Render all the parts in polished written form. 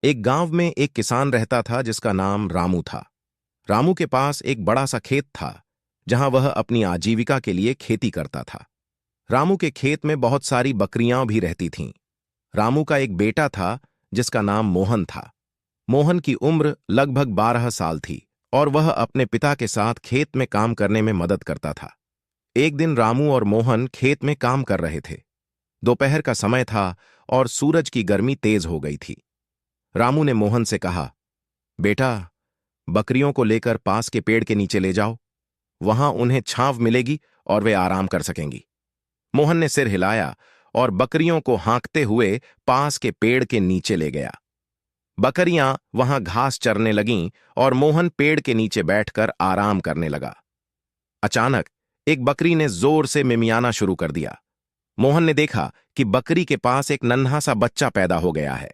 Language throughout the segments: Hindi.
एक गांव में एक किसान रहता था जिसका नाम रामू था। रामू के पास एक बड़ा सा खेत था जहां वह अपनी आजीविका के लिए खेती करता था। रामू के खेत में बहुत सारी बकरियां भी रहती थीं। रामू का एक बेटा था जिसका नाम मोहन था। मोहन की उम्र लगभग 12 साल थी और वह अपने पिता के साथ खेत में काम करने में मदद करता था। एक दिन रामू और मोहन खेत में काम कर रहे थे। दोपहर का समय था और सूरज की गर्मी तेज हो गई थी। रामू ने मोहन से कहा, बेटा, बकरियों को लेकर पास के पेड़ के नीचे ले जाओ। वहां उन्हें छांव मिलेगी और वे आराम कर सकेंगी। मोहन ने सिर हिलाया और बकरियों को हाँकते हुए पास के पेड़ के नीचे ले गया। बकरियां वहां घास चरने लगीं और मोहन पेड़ के नीचे बैठकर आराम करने लगा। अचानक एक बकरी ने जोर से मिमियाना शुरू कर दिया। मोहन ने देखा कि बकरी के पास एक नन्हा सा बच्चा पैदा हो गया है।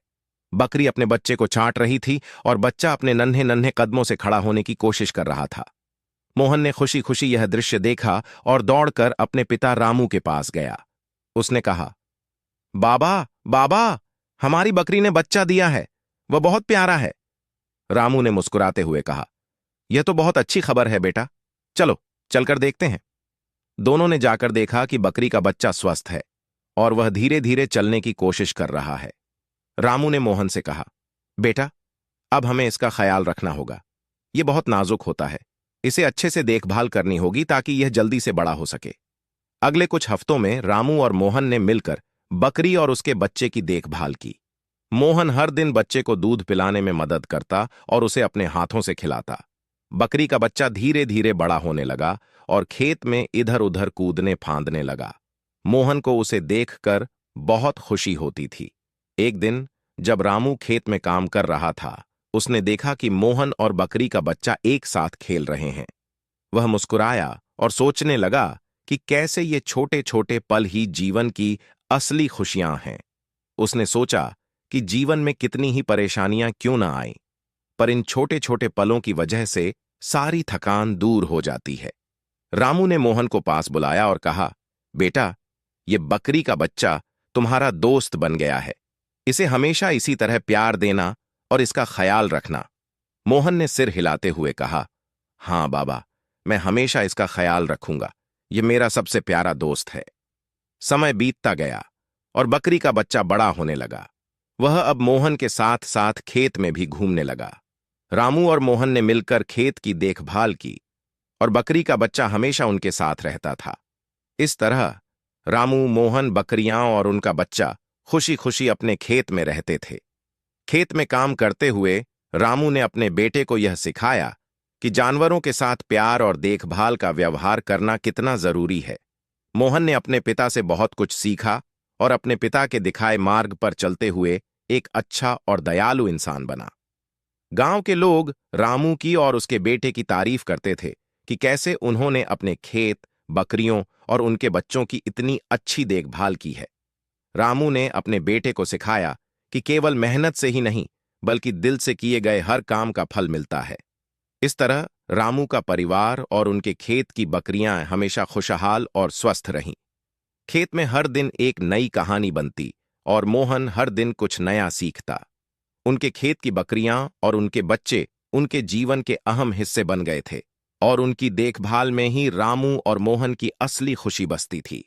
बकरी अपने बच्चे को चाट रही थी और बच्चा अपने नन्हे नन्हे कदमों से खड़ा होने की कोशिश कर रहा था। मोहन ने खुशी खुशी यह दृश्य देखा और दौड़कर अपने पिता रामू के पास गया। उसने कहा, बाबा, बाबा, हमारी बकरी ने बच्चा दिया है। वह बहुत प्यारा है। रामू ने मुस्कुराते हुए कहा, यह तो बहुत अच्छी खबर है बेटा। चलो चलकर देखते हैं। दोनों ने जाकर देखा कि बकरी का बच्चा स्वस्थ है और वह धीरे धीरे चलने की कोशिश कर रहा है। रामू ने मोहन से कहा, बेटा, अब हमें इसका ख्याल रखना होगा। यह बहुत नाजुक होता है। इसे अच्छे से देखभाल करनी होगी ताकि यह जल्दी से बड़ा हो सके। अगले कुछ हफ्तों में रामू और मोहन ने मिलकर बकरी और उसके बच्चे की देखभाल की। मोहन हर दिन बच्चे को दूध पिलाने में मदद करता और उसे अपने हाथों से खिलाता। बकरी का बच्चा धीरे धीरे बड़ा होने लगा और खेत में इधर उधर कूदने फांदने लगा। मोहन को उसे देखकर बहुत खुशी होती थी। एक दिन जब रामू खेत में काम कर रहा था, उसने देखा कि मोहन और बकरी का बच्चा एक साथ खेल रहे हैं। वह मुस्कुराया और सोचने लगा कि कैसे ये छोटे छोटे पल ही जीवन की असली खुशियां हैं। उसने सोचा कि जीवन में कितनी ही परेशानियां क्यों ना आएं, पर इन छोटे छोटे पलों की वजह से सारी थकान दूर हो जाती है। रामू ने मोहन को पास बुलाया और कहा, बेटा, ये बकरी का बच्चा तुम्हारा दोस्त बन गया है। इसे हमेशा इसी तरह प्यार देना और इसका ख्याल रखना। मोहन ने सिर हिलाते हुए कहा, हाँ बाबा, मैं हमेशा इसका ख्याल रखूंगा। ये मेरा सबसे प्यारा दोस्त है। समय बीतता गया और बकरी का बच्चा बड़ा होने लगा। वह अब मोहन के साथ साथ खेत में भी घूमने लगा। रामू और मोहन ने मिलकर खेत की देखभाल की और बकरी का बच्चा हमेशा उनके साथ रहता था। इस तरह रामू, मोहन, बकरियां और उनका बच्चा खुशी खुशी अपने खेत में रहते थे। खेत में काम करते हुए रामू ने अपने बेटे को यह सिखाया कि जानवरों के साथ प्यार और देखभाल का व्यवहार करना कितना जरूरी है। मोहन ने अपने पिता से बहुत कुछ सीखा और अपने पिता के दिखाए मार्ग पर चलते हुए एक अच्छा और दयालु इंसान बना। गांव के लोग रामू की और उसके बेटे की तारीफ करते थे कि कैसे उन्होंने अपने खेत, बकरियों और उनके बच्चों की इतनी अच्छी देखभाल की है। रामू ने अपने बेटे को सिखाया कि केवल मेहनत से ही नहीं, बल्कि दिल से किए गए हर काम का फल मिलता है। इस तरह रामू का परिवार और उनके खेत की बकरियां हमेशा खुशहाल और स्वस्थ रहीं। खेत में हर दिन एक नई कहानी बनती और मोहन हर दिन कुछ नया सीखता। उनके खेत की बकरियां और उनके बच्चे उनके जीवन के अहम हिस्से बन गए थे और उनकी देखभाल में ही रामू और मोहन की असली खुशी बसती थी।